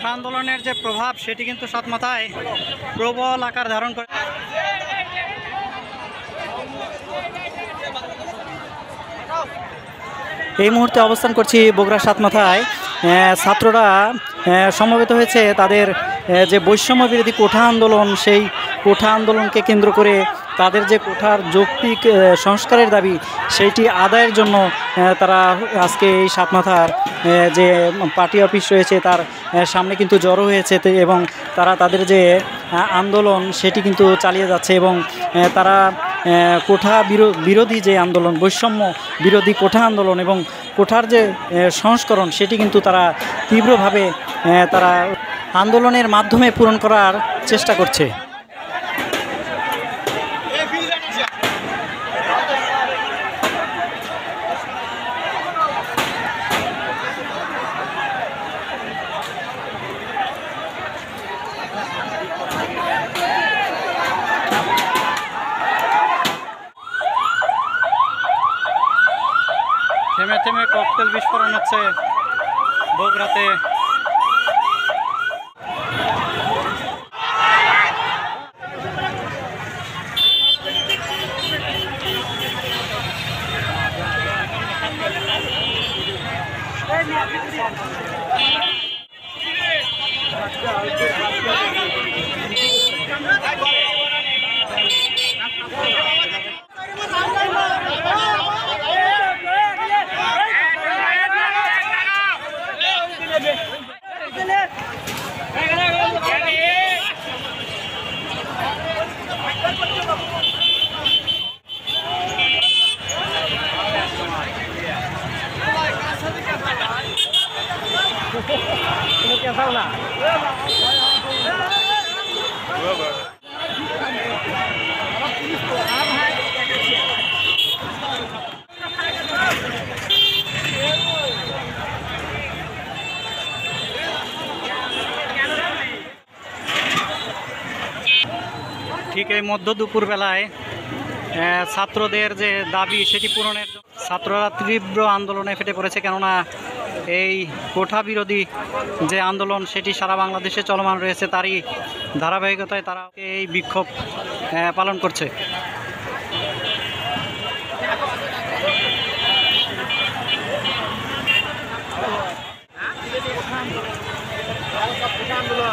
কোঠা আন্দোলনের যে প্রভাব সেটি কিন্তু সাতমাথায় প্রবল আকার ধারণ করে। এই মুহূর্তে অবস্থান করছি বগুড়া সাতমাথায়। ছাত্ররা সমবেত হয়েছে তাদের যে বৈষম্য বিরোধী কোঠা আন্দোলন, সেই কোঠা আন্দোলনকে কেন্দ্র করে তাদের যে কোঠার যৌক্তিক সংস্কারের দাবি সেইটি আদায়ের জন্য তারা আজকে এই সাতমাথার যে পার্টি অফিস রয়েছে তার সামনে কিন্তু জড়ো হয়েছে এবং তারা তাদের যে আন্দোলন সেটি কিন্তু চালিয়ে যাচ্ছে এবং তারা কোঠা বিরোধী যে আন্দোলন, বৈষম্য বিরোধী কোঠা আন্দোলন এবং কোঠার যে সংস্করণ সেটি কিন্তু তারা তীব্রভাবে তারা আন্দোলনের মাধ্যমে পূরণ করার চেষ্টা করছে। থেমে থেমে ককটেল বিস্ফোরণ হচ্ছে বগুড়াতে। ঠিক এই মধ্য দুপুর বেলায় ছাত্রদের যে দাবি সেটি পূরণের জন্য ছাত্ররা তীব্র আন্দোলনে ফেটে পড়েছে, কেননা এই কোঠা বিরোধী যে আন্দোলন সেটি সারা বাংলাদেশে চলমান রয়েছে, তারই ধারাবাহিকতায় তারা এই বিক্ষোভ পালন করছে। ছাত্ররা